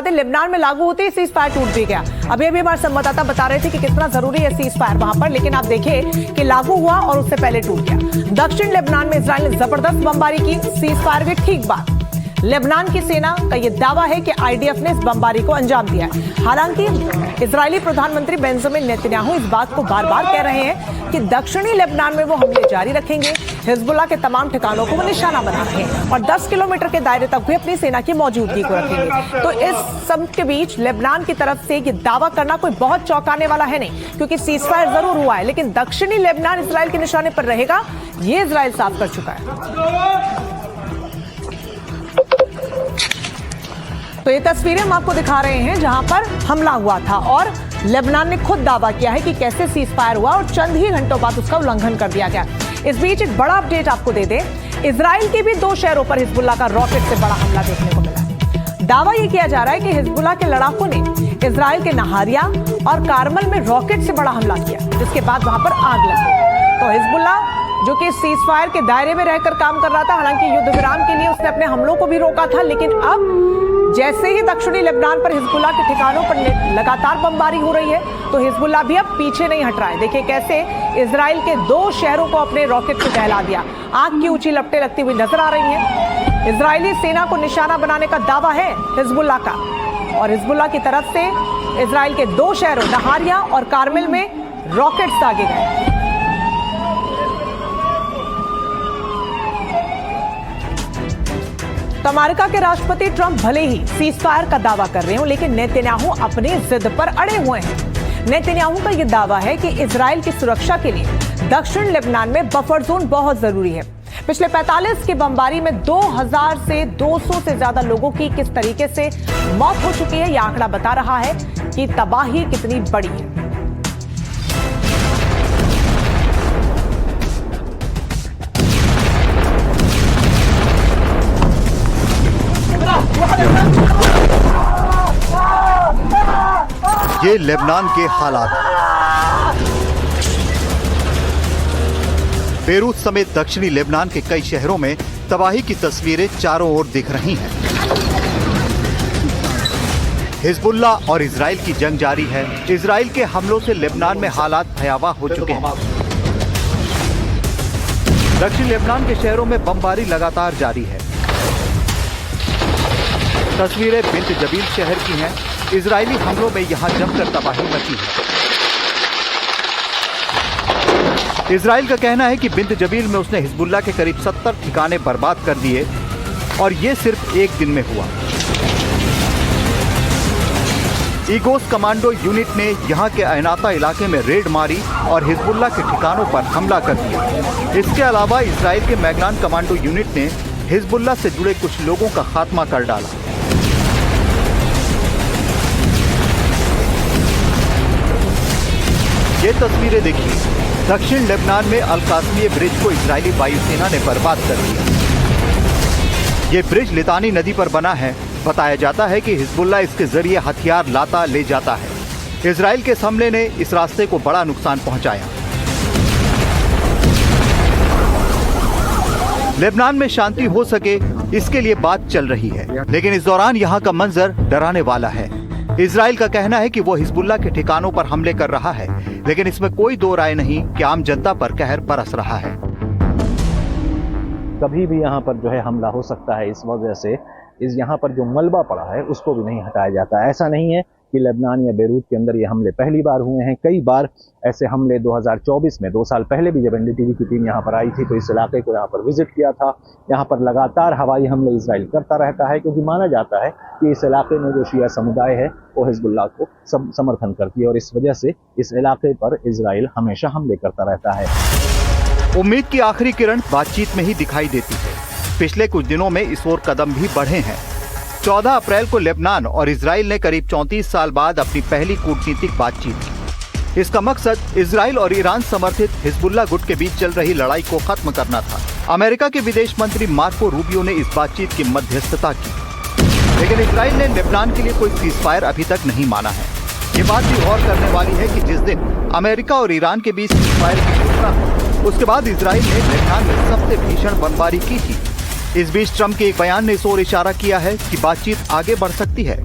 दें, लेबनान में लागू होते ही सीज फायर टूट भी गया। अभी हमारे संवाददाता बता रहे थे कि कितना जरूरी है सीज फायर वहां पर, लेकिन आप देखिए कि लागू हुआ और उससे पहले टूट गया। दक्षिण लेबनान में इजराइल ने जबरदस्त बमबारी की, सीज फायर भी ठीक बात। लेबनान की सेना का यह दावा है कि आईडीएफ ने इस बमबारी को अंजाम दिया है। हालांकि इजरायली प्रधानमंत्री बेंजामिन नेतन्याहू इस बात को बार बार कह रहे हैं कि दक्षिणी लेबनान में वो हमले जारी रखेंगे। हिजबुल्लाह के तमाम ठिकानों को वो निशाना बना रहे हैं और 10 किलोमीटर के दायरे तक भी अपनी सेना की मौजूदगी को रखेंगे। तो इस सब के बीच लेबनान की तरफ से ये दावा करना कोई बहुत चौंकाने वाला है नहीं, क्योंकि सीज फायर जरूर हुआ है, लेकिन दक्षिणी लेबनान इजराइल के निशाने पर रहेगा, ये इजराइल साफ कर चुका है। तो ये तस्वीरें हम आपको दिखा रहे हैं जहां पर हमला हुआ था और लेबनान ने खुद दावा किया है कि कैसे सीज फायर हुआ और चंद ही घंटों बाद उसका उल्लंघन कर दिया गया। इस बीच एक बड़ा अपडेट आपको दे दें, इजराइल के भी 2 शहरों पर हिजबुल्लाह का रॉकेट से बड़ा हमला देखने को मिला। दावा यह किया जा रहा है कि हिजबुल्लाह के लड़ाकों ने इजराइल के नहारिया और कारमल में रॉकेट से बड़ा हमला किया, जिसके बाद वहां पर आग लग गई। तो हिजबुल्लाह जो कि सीज फायर के दायरे में रहकर काम कर रहा था, हालांकि युद्ध विराम के लिए उसने अपने हमलों को भी रोका था, लेकिन अब जैसे ही दक्षिणी लेबनान पर हिजबुल्लाह के ठिकानों पर लगातार बमबारी हो रही है, तो हिजबुल्लाह भी अब पीछे नहीं हट रहा है। देखिए कैसे इजराइल के 2 शहरों को अपने रॉकेट से दहला दिया। आग की ऊंची लपटें लगती हुई नजर आ रही हैं। इजरायली सेना को निशाना बनाने का दावा है हिजबुल्लाह का, और हिजबुल्लाह की तरफ से इजराइल के 2 शहरों नहारिया और कारमिल में रॉकेट्स दागे गए। तो अमेरिका के राष्ट्रपति ट्रंप भले ही सीज फायर का दावा कर रहे हो, लेकिन नेतन्याहू अपनी जिद पर अड़े हुए हैं। नेतन्याहू का यह दावा है कि इजराइल की सुरक्षा के लिए दक्षिण लेबनान में बफर जोन बहुत जरूरी है। पिछले 45 की बमबारी में 2000 से 200 से ज्यादा लोगों की किस तरीके से मौत हो चुकी है, यह आंकड़ा बता रहा है कि तबाही कितनी बड़ी है। ये लेबनान के हालात। बेरूत समेत दक्षिणी लेबनान के कई शहरों में तबाही की तस्वीरें चारों ओर दिख रही हैं। हिजबुल्लाह और इजराइल की जंग जारी है। इजराइल के हमलों से लेबनान में हालात भयावह हो चुके हैं। दक्षिण लेबनान के शहरों में बमबारी लगातार जारी है। तस्वीरें बिंत जबील शहर की हैं। इजरायली हमलों में यहां जमकर तबाही मची है। इजराइल का कहना है कि बिंत जबील में उसने हिजबुल्लाह के करीब 70 ठिकाने बर्बाद कर दिए और ये सिर्फ एक दिन में हुआ। ईगोस कमांडो यूनिट ने यहां के अनाता इलाके में रेड मारी और हिजबुल्लाह के ठिकानों पर हमला कर दिया। इसके अलावा इजराइल के मैगनान कमांडो यूनिट ने हिजबुल्लाह से जुड़े कुछ लोगों का खात्मा कर डाला। ये तस्वीरें देखिए, दक्षिण लेबनान में अल कासमिया ब्रिज को इजरायली वायुसेना ने बर्बाद कर दिया। ये ब्रिज लितानी नदी पर बना है। बताया जाता है कि हिजबुल्लाह इसके जरिए हथियार लाता ले जाता है। इजराइल के हमले ने इस रास्ते को बड़ा नुकसान पहुंचाया। लेबनान में शांति हो सके, इसके लिए बात चल रही है, लेकिन इस दौरान यहाँ का मंजर डराने वाला है। इजराइल का कहना है कि वो हिजबुल्लाह के ठिकानों पर हमले कर रहा है, लेकिन इसमें कोई दो राय नहीं कि आम जनता पर कहर बरस रहा है। कभी भी यहाँ पर जो है हमला हो सकता है। इस वजह से यहाँ पर जो मलबा पड़ा है उसको भी नहीं हटाया जाता। ऐसा नहीं है कि लेबनान या बेरूत के अंदर ये हमले पहली बार हुए हैं। कई बार ऐसे हमले 2024 में 2 साल पहले भी जब एनडीटीवी की टीम यहाँ पर आई थी तो इस इलाके को यहाँ पर विजिट किया था। यहाँ पर लगातार हवाई हमले इजराइल करता रहता है, क्योंकि माना जाता है कि इस इलाके में जो शिया समुदाय है वो हिजबुल्लाह को समर्थन करती है और इस वजह से इस इलाके पर इजराइल हमेशा हमले करता रहता है। उम्मीद की आखिरी किरण बातचीत में ही दिखाई देती है। पिछले कुछ दिनों में इस ओर कदम भी बढ़े हैं। 14 अप्रैल को लेबनान और इजराइल ने करीब 34 साल बाद अपनी पहली कूटनीतिक बातचीत की। इसका मकसद इजराइल और ईरान समर्थित हिजबुल्लाह गुट के बीच चल रही लड़ाई को खत्म करना था। अमेरिका के विदेश मंत्री मार्को रूबियो ने इस बातचीत की मध्यस्थता की, लेकिन इजराइल ने लेबनान के लिए कोई सीजफायर अभी तक नहीं माना है। ये बात भी गौर करने वाली है कि जिस दिन अमेरिका और ईरान के बीच सीजफायर की घोषणा हुई, उसके बाद इजराइल ने लेबनान में सबसे भीषण बमबारी की थी। इस बीच ट्रंप के एक बयान ने इस ओर इशारा किया है कि बातचीत आगे बढ़ सकती है।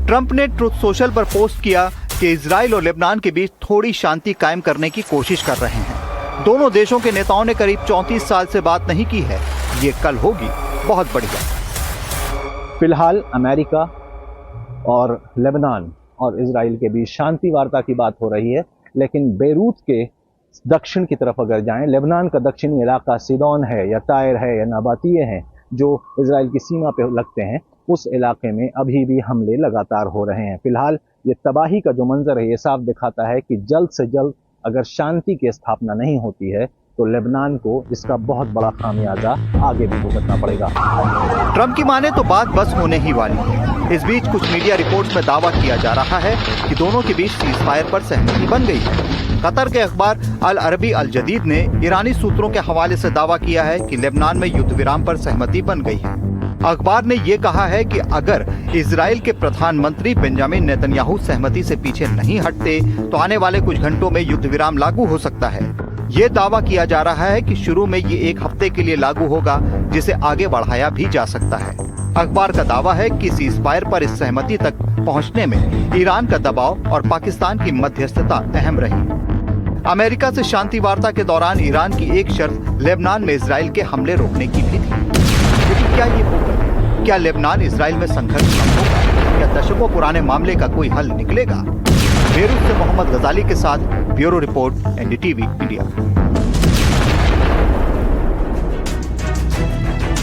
ट्रंप ने ट्रुथ सोशल पर पोस्ट किया कि इजराइल और लेबनान के बीच थोड़ी शांति कायम करने की कोशिश कर रहे हैं। दोनों देशों के नेताओं ने करीब 34 साल से बात नहीं की है। ये कल होगी बहुत बढ़िया। फिलहाल अमेरिका और लेबनान और इजराइल के बीच शांति वार्ता की बात हो रही है, लेकिन बेरूत के दक्षिण की तरफ अगर जाएं, लेबनान का दक्षिणी इलाका सिदोन है या तायर है या नाबातिये हैं जो इजराइल की सीमा पे लगते हैं, उस इलाके में अभी भी हमले लगातार हो रहे हैं। फिलहाल ये तबाही का जो मंजर है ये साफ दिखाता है कि जल्द से जल्द अगर शांति की स्थापना नहीं होती है तो लेबनान को इसका बहुत बड़ा खामियाजा आगे भी भुगतना पड़ेगा। ट्रंप की माने तो बात बस होने ही वाली है। इस बीच कुछ मीडिया रिपोर्ट्स में दावा किया जा रहा है कि दोनों के बीच सीजफायर पर सहमति बन गई है। कतर के अखबार अल अरबी अल जदीद ने ईरानी सूत्रों के हवाले से दावा किया है कि लेबनान में युद्ध विराम पर सहमति बन गई है। अखबार ने ये कहा है कि अगर इजराइल के प्रधानमंत्री बेंजामिन नेतन्याहू सहमति से पीछे नहीं हटते तो आने वाले कुछ घंटों में युद्ध विराम लागू हो सकता है। ये दावा किया जा रहा है कि शुरू में ये 1 हफ्ते के लिए लागू होगा, जिसे आगे बढ़ाया भी जा सकता है। अखबार का दावा है कि सीजफायर पर इस सहमति तक पहुंचने में ईरान का दबाव और पाकिस्तान की मध्यस्थता अहम रही। अमेरिका से शांति वार्ता के दौरान ईरान की एक शर्त लेबनान में इजराइल के हमले रोकने की भी थी। लेकिन क्या ये होगा? क्या लेबनान इजराइल में संघर्ष कम होगा? क्या दशकों पुराने मामले का कोई हल निकलेगा? बेरूत से मोहम्मद गजाली के साथ ब्यूरो रिपोर्ट, एनडीटीवी इंडिया।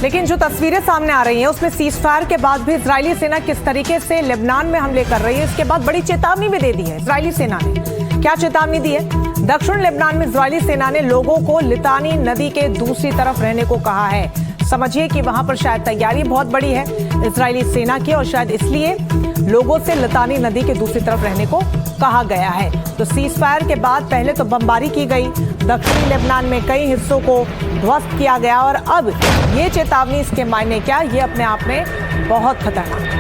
लेकिन जो तस्वीरें सामने आ रही हैं उसमें सीजफायर के बाद भी इजरायली सेना किस तरीके से लेबनान में हमले कर रही है, इसके बाद बड़ी चेतावनी भी दे दी है इजरायली सेना ने। क्या चेतावनी दी है? दक्षिण लेबनान में इजरायली सेना ने लोगों को लितानी नदी के दूसरी तरफ रहने को कहा है। समझिए कि वहां पर शायद तैयारी बहुत बड़ी है इजरायली सेना की और शायद इसलिए लोगों से लितानी नदी के दूसरी तरफ रहने को कहा गया है। तो सीजफायर के बाद पहले तो बमबारी की गई, दक्षिणी लेबनान में कई हिस्सों को ध्वस्त किया गया और अब ये चेतावनी, इसके मायने क्या, ये अपने आप में बहुत खतरनाक है।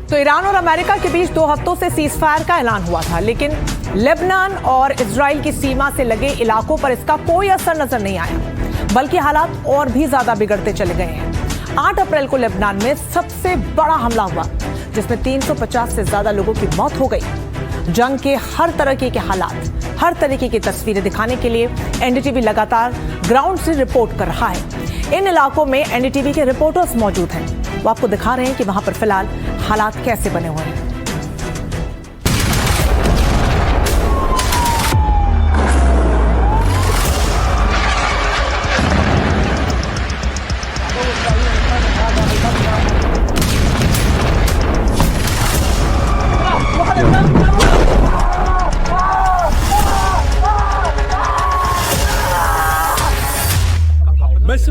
तो ईरान और अमेरिका के बीच 2 हफ्तों से सीजफायर का ऐलान हुआ था, लेकिन लेबनान और इजराइल की सीमा से लगे इलाकों पर इसका कोई असर नजर नहीं आया, बल्कि हालात और भी ज्यादा बिगड़ते चले गए हैं। 8 अप्रैल को लेबनान में सबसे बड़ा हमला हुआ, जिसमें 350 से ज्यादा लोगों की मौत हो गई। जंग के हर तरीके के हालात, हर तरीके की तस्वीरें दिखाने के लिए एनडीटीवी लगातार ग्राउंड से रिपोर्ट कर रहा है। इन इलाकों में एनडीटीवी के रिपोर्टर्स मौजूद हैं, वो आपको दिखा रहे हैं कि वहां पर फिलहाल हालात कैसे बने हुए हैं।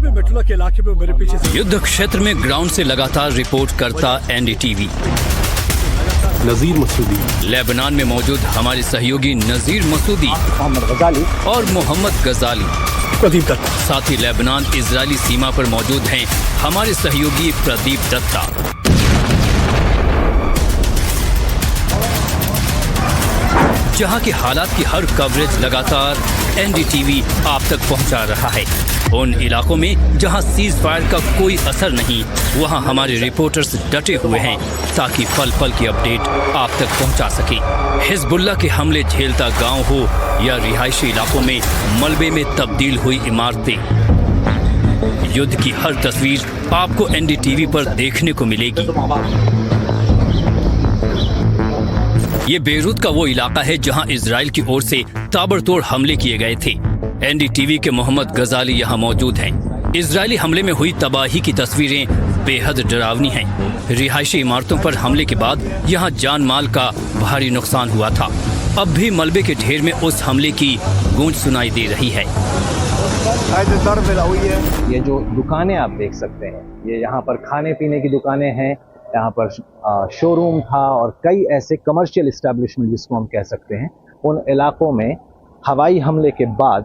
मेट्रोला के इलाके में मेरे पीछे से युद्ध क्षेत्र में ग्राउंड से लगातार रिपोर्ट करता एनडीटीवी नजीर मसूदी। लेबनान में मौजूद हमारे सहयोगी नजीर मसूदी मोहम्मद गजाली और मोहम्मद गजाली, साथ ही लेबनान इजरायली सीमा पर मौजूद हैं हमारे सहयोगी प्रदीप दत्ता। जहां की हालात की हर कवरेज लगातार एनडीटीवी आप तक पहुंचा रहा है। उन इलाकों में जहां सीज फायर का कोई असर नहीं, वहां हमारे रिपोर्टर्स डटे हुए हैं ताकि पल पल की अपडेट आप तक पहुंचा सके। हिजबुल्लाह के हमले झेलता गांव हो या रिहायशी इलाकों में मलबे में तब्दील हुई इमारतें, युद्ध की हर तस्वीर आपको एनडीटीवी पर देखने को मिलेगी। ये बेरूत का वो इलाका है जहां इजराइल की ओर से ताबड़तोड़ हमले किए गए थे। एनडीटीवी के मोहम्मद गजाली यहाँ मौजूद हैं। इजरायली हमले में हुई तबाही की तस्वीरें बेहद डरावनी हैं। रिहायशी इमारतों पर हमले के बाद यहाँ जान माल का भारी नुकसान हुआ था। अब भी मलबे के ढेर में उस हमले की गूंज सुनाई दे रही है। ये जो दुकानें आप देख सकते हैं, ये यहाँ पर खाने पीने की दुकानें हैं, यहाँ पर शोरूम था और कई ऐसे कमर्शियल इस्टेब्लिशमेंट जिसको हम कह सकते हैं। उन इलाकों में हवाई हमले के बाद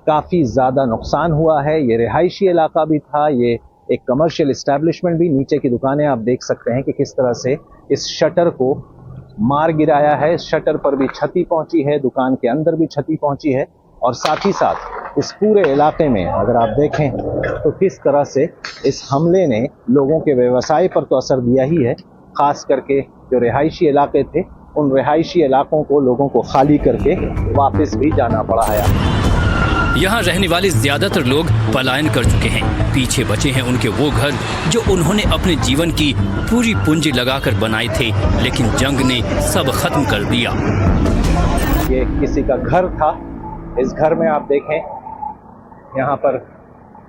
काफ़ी ज़्यादा नुकसान हुआ है। ये रिहायशी इलाका भी था, ये एक कमर्शियल इस्टेब्लिशमेंट भी। नीचे की दुकानें आप देख सकते हैं कि किस तरह से इस शटर को मार गिराया है। शटर पर भी क्षति पहुंची है, दुकान के अंदर भी क्षति पहुंची है। और साथ ही साथ इस पूरे इलाके में अगर आप देखें तो किस तरह से इस हमले ने लोगों के व्यवसाय पर तो असर दिया ही है। खास करके जो रिहायशी इलाके थे, उन रिहायशी इलाकों को लोगों को खाली करके वापस भी जाना पड़ा है। यहाँ रहने वाले ज्यादातर लोग पलायन कर चुके हैं। पीछे बचे हैं उनके वो घर जो उन्होंने अपने जीवन की पूरी पूंजी लगाकर बनाए थे, लेकिन जंग ने सब खत्म कर दिया। ये किसी का घर था। इस घर में आप देखें, यहाँ पर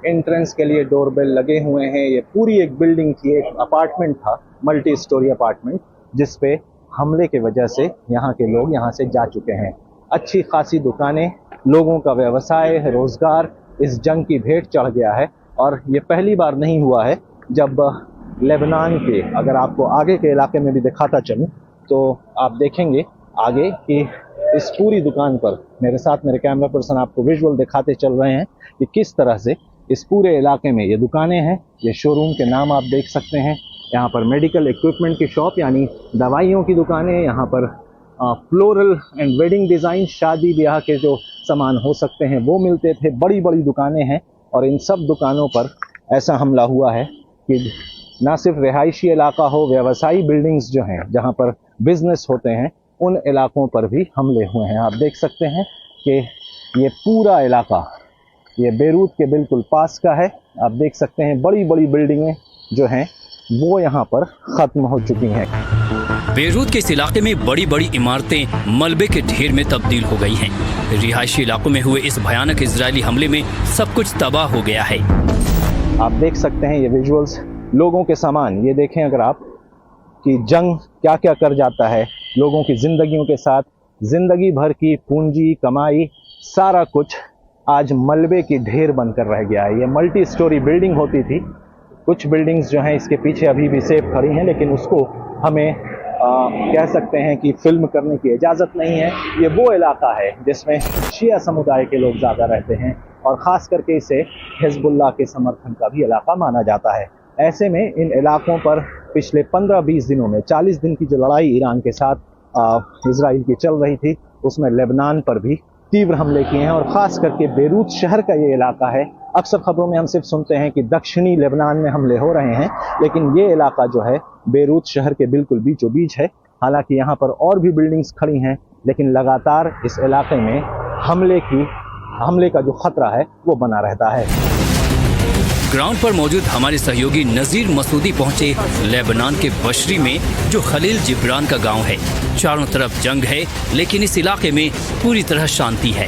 एंट्रेंस के लिए डोरबेल लगे हुए हैं। ये पूरी एक बिल्डिंग थी, एक अपार्टमेंट था, मल्टी स्टोरी अपार्टमेंट, जिस पे हमले की वजह से यहाँ के लोग यहाँ से जा चुके हैं। अच्छी खासी दुकानें, लोगों का व्यवसाय, रोजगार इस जंग की भेंट चढ़ गया है। और ये पहली बार नहीं हुआ है जब लेबनान के, अगर आपको आगे के इलाके में भी दिखाता चलूँ तो आप देखेंगे आगे कि इस पूरी दुकान पर, मेरे साथ मेरे कैमरा पर्सन आपको विजुअल दिखाते चल रहे हैं कि किस तरह से इस पूरे इलाके में ये दुकानें हैं। ये शोरूम के नाम आप देख सकते हैं। यहाँ पर मेडिकल इक्विपमेंट की शॉप यानी दवाइयों की दुकानें, यहाँ पर फ्लोरल एंड वेडिंग डिज़ाइन, शादी ब्याह के जो सामान हो सकते हैं वो मिलते थे। बड़ी बड़ी दुकानें हैं और इन सब दुकानों पर ऐसा हमला हुआ है कि ना सिर्फ रिहायशी इलाका हो, व्यवसायी बिल्डिंग्स जो हैं जहाँ पर बिजनेस होते हैं, उन इलाकों पर भी हमले हुए हैं। आप देख सकते हैं कि ये पूरा इलाका ये बेरूत के बिल्कुल पास का है। आप देख सकते हैं बड़ी बड़ी बिल्डिंगें जो हैं वो यहाँ पर ख़त्म हो चुकी हैं। बेरूत के इस इलाके में बड़ी बड़ी इमारतें मलबे के ढेर में तब्दील हो गई हैं। रिहायशी इलाकों में हुए इस भयानक इजरायली हमले में सब कुछ तबाह हो गया है। आप देख सकते हैं ये विजुअल्स, लोगों के सामान, ये देखें अगर आप कि जंग क्या क्या कर जाता है लोगों की ज़िंदगियों के साथ। ज़िंदगी भर की पूंजी, कमाई, सारा कुछ आज मलबे की ढेर बनकर रह गया है। ये मल्टी स्टोरी बिल्डिंग होती थी। कुछ बिल्डिंग्स जो हैं इसके पीछे अभी भी सेफ खड़ी हैं, लेकिन उसको हमें कह सकते हैं कि फिल्म करने की इजाज़त नहीं है। ये वो इलाका है जिसमें शिया समुदाय के लोग ज़्यादा रहते हैं और ख़ास करके इसे हिज़्बुल्लाह के समर्थन का भी इलाका माना जाता है। ऐसे में इन इलाकों पर पिछले 15-20 दिनों में 40 दिन की जो लड़ाई ईरान के साथ इजराइल की चल रही थी, उसमें लेबनान पर भी तीव्र हमले किए हैं और ख़ास करके बेरूत शहर का ये इलाका है। अक्सर खबरों में हम सिर्फ सुनते हैं कि दक्षिणी लेबनान में हमले हो रहे हैं, लेकिन ये इलाका जो है बेरूत शहर के बिल्कुल बीचों बीच है। हालांकि यहाँ पर और भी बिल्डिंग्स खड़ी हैं, लेकिन लगातार इस इलाके में हमले का जो खतरा है वो बना रहता है। ग्राउंड पर मौजूद हमारे सहयोगी नजीर मसूदी पहुंचे लेबनान के बशरी में, जो खलील जिब्रान का गांव है। चारों तरफ जंग है, लेकिन इस इलाके में पूरी तरह शांति है।